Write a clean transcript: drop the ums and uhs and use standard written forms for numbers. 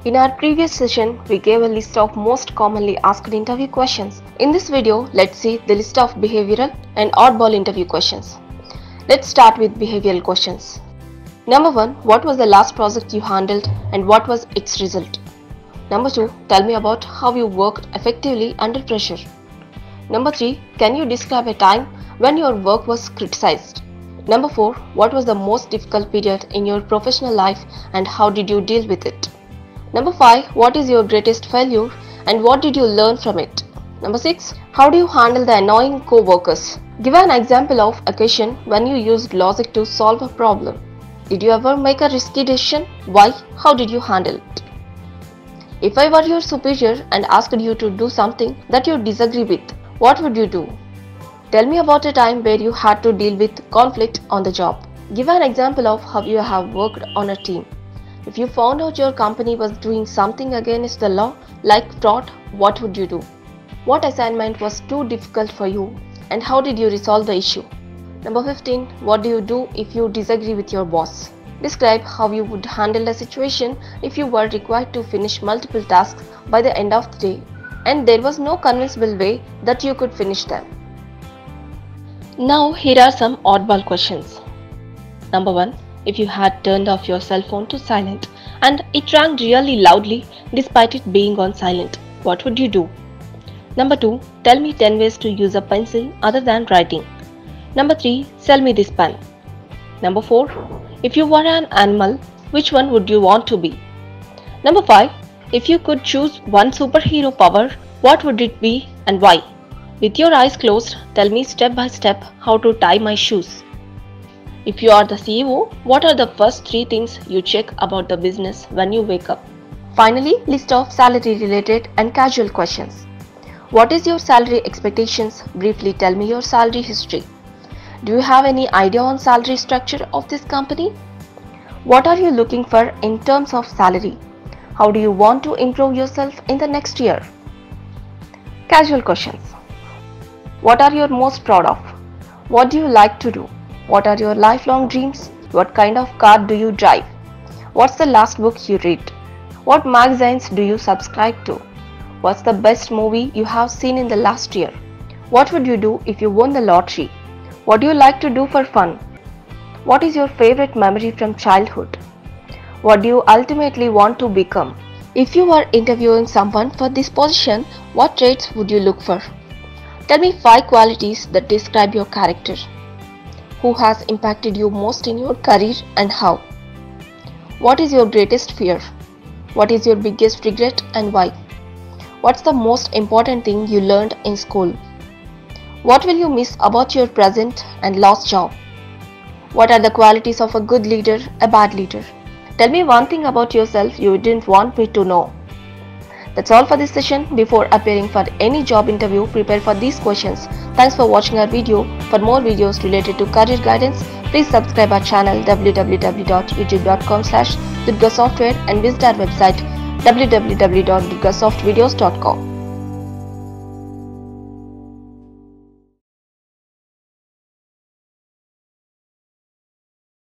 In our previous session, we gave a list of most commonly asked interview questions. In this video, let's see the list of behavioral and oddball interview questions. Let's start with behavioral questions. Number 1. What was the last project you handled and what was its result? Number 2. Tell me about how you worked effectively under pressure. Number 3. Can you describe a time when your work was criticized? Number 4. What was the most difficult period in your professional life and how did you deal with it? Number 5. What is your greatest failure and what did you learn from it? Number 6. How do you handle the annoying co-workers? Give an example of occasion when you used logic to solve a problem. Did you ever make a risky decision? Why? How did you handle it? If I were your superior and asked you to do something that you disagree with, what would you do? Tell me about a time where you had to deal with conflict on the job. Give an example of how you have worked on a team. If you found out your company was doing something against the law, like fraud, what would you do? What assignment was too difficult for you and how did you resolve the issue? Number 15. What do you do if you disagree with your boss? Describe how you would handle a situation if you were required to finish multiple tasks by the end of the day and there was no convincible way that you could finish them. Now here are some oddball questions. Number 1. If you had turned off your cell phone to silent and it rang really loudly despite it being on silent, what would you do? Number 2. Tell me 10 ways to use a pencil other than writing. Number 3. Sell me this pen. Number 4. If you were an animal, which one would you want to be? Number 5. If you could choose one superhero power, what would it be and why? With your eyes closed, tell me step by step how to tie my shoes. If you are the CEO, what are the first 3 things you check about the business when you wake up? Finally, list of salary related and casual questions. What is your salary expectations? Briefly tell me your salary history. Do you have any idea on salary structure of this company? What are you looking for in terms of salary? How do you want to improve yourself in the next year? Casual questions. What are you most proud of? What do you like to do? What are your lifelong dreams? What kind of car do you drive? What's the last book you read? What magazines do you subscribe to? What's the best movie you have seen in the last year? What would you do if you won the lottery? What do you like to do for fun? What is your favorite memory from childhood? What do you ultimately want to become? If you were interviewing someone for this position, what traits would you look for? Tell me 5 qualities that describe your character. Who has impacted you most in your career and how? What is your greatest fear? What is your biggest regret and why? What's the most important thing you learned in school? What will you miss about your present and lost job? What are the qualities of a good leader, a bad leader? Tell me one thing about yourself you didn't want me to know. That's all for this session. Before appearing for any job interview, prepare for these questions. Thanks for watching our video. For more videos related to career guidance, please subscribe our channel www.youtube.com/Durga Software and visit our website www.durgasoftvideos.com.